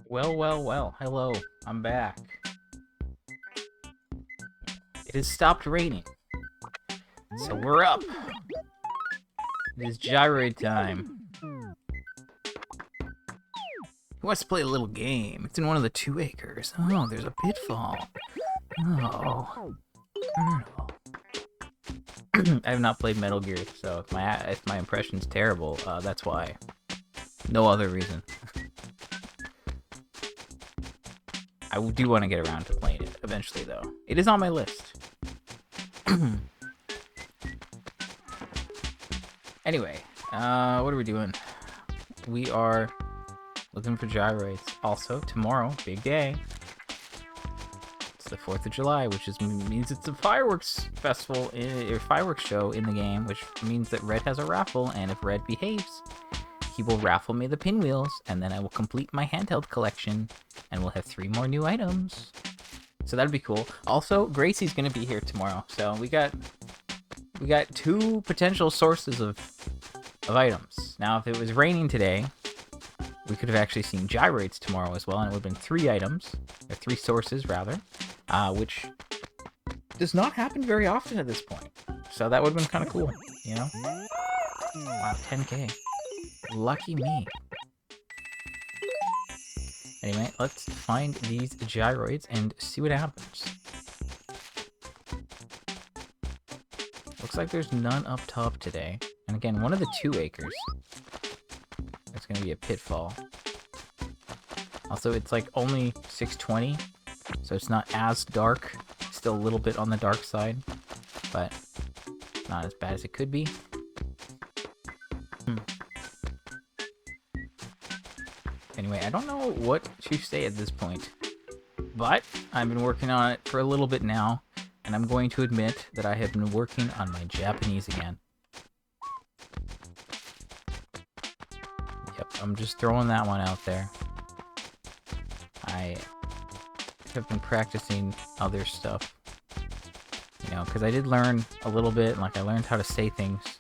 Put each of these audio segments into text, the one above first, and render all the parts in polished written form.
Well, well, well. Hello, I'm back. It has stopped raining, so we're up. It is gyroid time. Who wants to play a little game? It's in one of the 2 acres. Oh, there's a pitfall. Oh. I have not played Metal Gear, so if my impression's terrible, that's why. No other reason. I do want to get around to playing it eventually, though. It is on my list. Anyway, what are we doing? We are looking for gyroids. Also, tomorrow, big day. It's the 4th of July, which means it's a fireworks festival, or fireworks show in the game, which means that Red has a raffle, and if Red behaves, he will raffle me the pinwheels, and then I will complete my handheld collection, and we'll have 3 more new items. So that'd be cool. Also, Gracie's gonna be here tomorrow, so we got 2 potential sources of items. Now, if it was raining today, we could have actually seen gyroids tomorrow as well, and it would have been 3 items, or 3 sources rather, which does not happen very often at this point. So that would have been kind of cool, you know? Wow, 10k. Lucky me. Anyway, let's find these gyroids and see what happens. Looks like there's none up top today. And again, one of the 2 acres. It's gonna be a pitfall. Also, it's like only 6:20, so it's not as dark. Still a little bit on the dark side, but not as bad as it could be. Anyway, I don't know what to say at this point, but I've been working on it for a little bit now, and I'm going to admit that I have been working on my Japanese again. Yep, I'm just throwing that one out there. I have been practicing other stuff, you know, because I did learn a little bit, like I learned how to say things,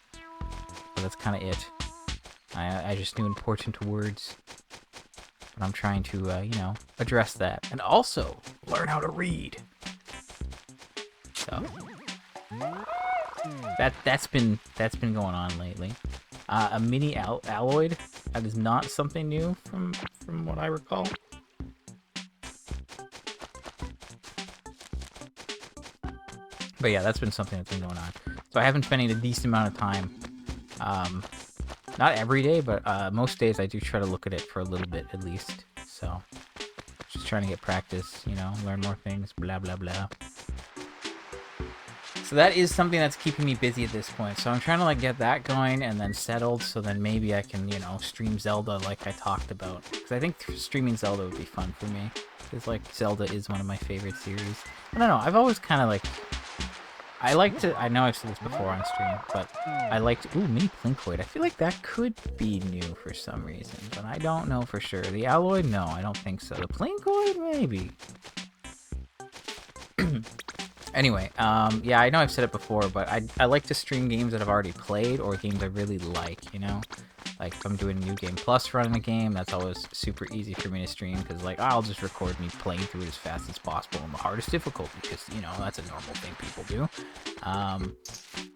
but that's kind of it. I just knew important words. But I'm trying to, you know, address that. And also, learn how to read. So, that's been going on lately. A mini alloyd, that is not something new from what I recall. But yeah, that's been something that's been going on. So I have been spending a decent amount of time, not every day, but most days I do try to look at it for a little bit at least. So, just trying to get practice, you know, learn more things, blah, blah, blah. So that is something that's keeping me busy at this point. So I'm trying to, like, get that going and then settled, so then maybe I can, you know, stream Zelda like I talked about. Because I think streaming Zelda would be fun for me. Because, like, Zelda is one of my favorite series. I don't know, I've always kind of, like... I like to... I know I've said this before on stream, but I like to... Ooh, mini Plinkoid. I feel like that could be new for some reason, but I don't know for sure. The Alloy? No, I don't think so. The Plinkoid? Maybe. Anyway, yeah, I know I've said it before, but I like to stream games that I've already played or games I really like, you know? Like, if I'm doing a New Game Plus run in a game, that's always super easy for me to stream, because, like, I'll just record me playing through it as fast as possible on the hardest difficulty, because, you know, that's a normal thing people do.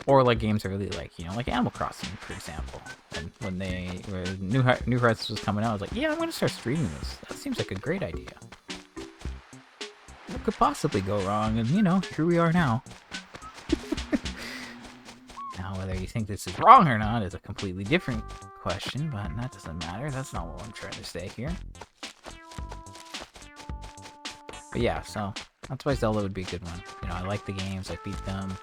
Or, like, games I really like, you know, like Animal Crossing, for example. And when New Hearts was coming out, I was like, yeah, I'm going to start streaming this. That seems like a great idea. What could possibly go wrong? And, you know, here we are now. Now, whether you think this is wrong or not is a completely different question, but that doesn't matter. That's not what I'm trying to say here. But yeah, so that's why Zelda would be a good one. You know, I like the games, I beat them.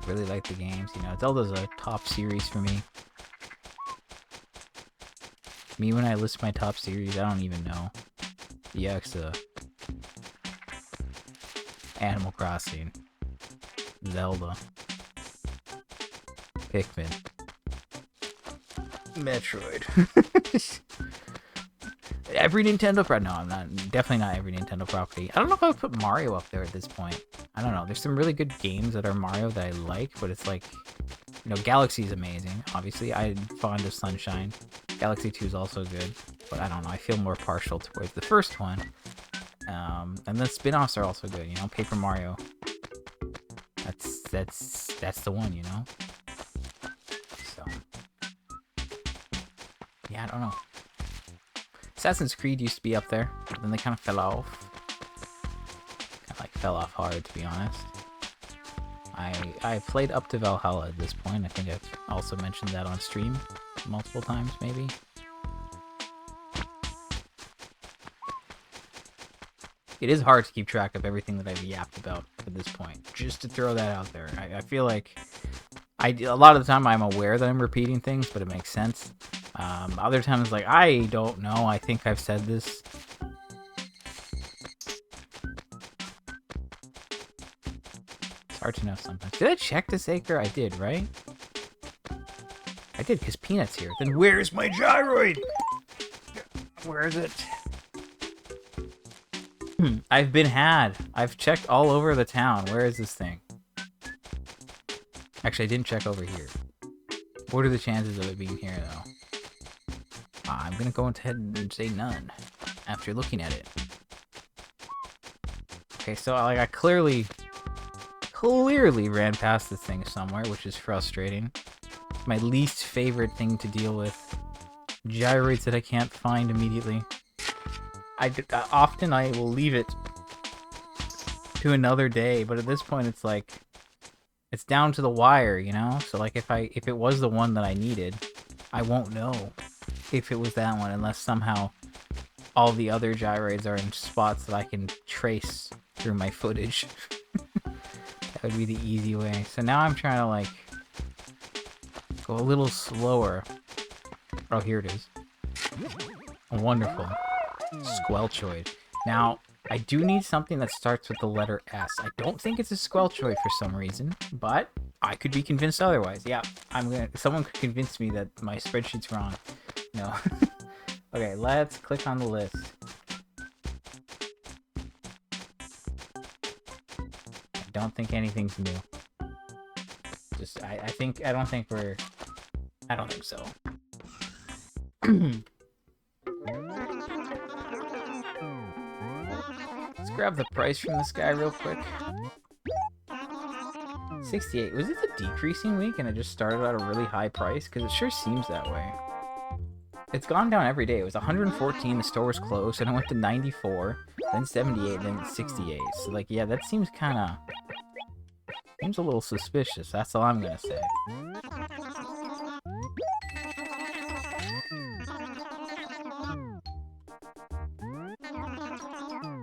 Really like the games. You know, Zelda's a top series for me. Me, when I list my top series, I don't even know. Yakuza, Animal Crossing, Zelda. Pikmin. Metroid. Every Nintendo property. No, I'm not. Definitely not every Nintendo property. I don't know if I would put Mario up there at this point. I don't know. There's some really good games that are Mario that I like, but it's like, you know, Galaxy is amazing. Obviously, I'm fond of Sunshine. Galaxy 2 is also good, but I don't know. I feel more partial towards the first one. And then spin-offs are also good. You know, Paper Mario. That's the one. You know. So yeah, I don't know. Assassin's Creed used to be up there, but then they kind of fell off. Kind of like fell off hard, to be honest. I played up to Valhalla at this point. I think I've also mentioned that on stream multiple times, maybe. It is hard to keep track of everything that I've yapped about at this point. Just to throw that out there. I feel like a lot of the time I'm aware that I'm repeating things, but it makes sense. Other times, like, I don't know. I think I've said this. It's hard to know sometimes. Did I check this acre? I did, right? I did, because Peanut's here. Then where's my gyroid? Where is it? I've been had. I've checked all over the town. Where is this thing? Actually, I didn't check over here. What are the chances of it being here, though? I'm gonna go ahead and say none after looking at it. Okay, so like I clearly ran past this thing somewhere, which is frustrating. My least favorite thing to deal with. Gyrates that I can't find immediately. Often I will leave it to another day, but at this point it's like it's down to the wire, you know? So like if it was the one that I needed, I won't know if it was that one unless somehow all the other gyroids are in spots that I can trace through my footage. That would be the easy way. So now I'm trying to like go a little slower. Oh, here it is. Wonderful. Squelchoid. Now, I do need something that starts with the letter S. I don't think it's a Squelchoid for some reason, but I could be convinced otherwise. Yeah, someone could convince me that my spreadsheet's wrong. No. Okay, let's click on the list. I don't think anything's new. I don't think so. Let's grab the price from this guy real quick. 68. Was it a decreasing week and it just started at a really high price? Because it sure seems that way. It's gone down every day. It was 114, the store was closed, and it went to 94, then 78, then 68. So, like, yeah, that seems seems a little suspicious. That's all I'm gonna say.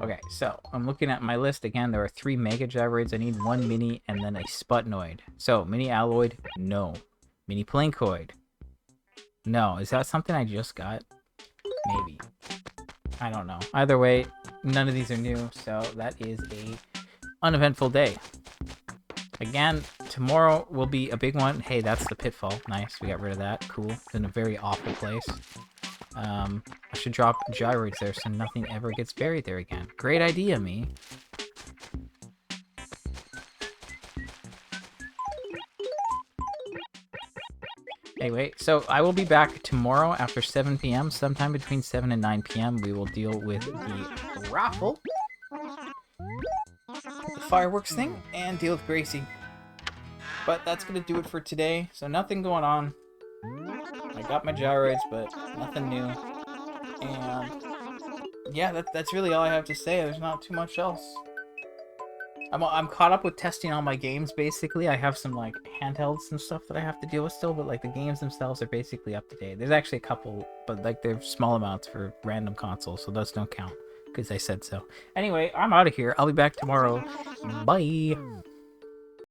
Okay, so I'm looking at my list again. There are 3 Mega Gyroids. I need 1 Mini and then a Sputnoid. So, Mini Alloid, no. Mini Plankoid, no. Is that something I just got? Maybe. I don't know. Either way, none of these are new, so that is a uneventful day. Again, tomorrow will be a big one. Hey, that's the pitfall. Nice, we got rid of that. Cool. It's in a very awful place. I should drop gyroids there so nothing ever gets buried there again. Great idea, me. Anyway, so I will be back tomorrow after 7 p.m. Sometime between 7 and 9 p.m. We will deal with the raffle, the fireworks thing, and deal with Gracie. But that's going to do it for today. So nothing going on. I got my gyroids, but nothing new. And yeah, that's really all I have to say. There's not too much else. I'm caught up with testing all my games, basically. I have some, like, handhelds and stuff that I have to deal with still, but, like, the games themselves are basically up to date. There's actually a couple, but, like, they're small amounts for random consoles, so those don't count, because I said so. Anyway, I'm out of here. I'll be back tomorrow. Bye!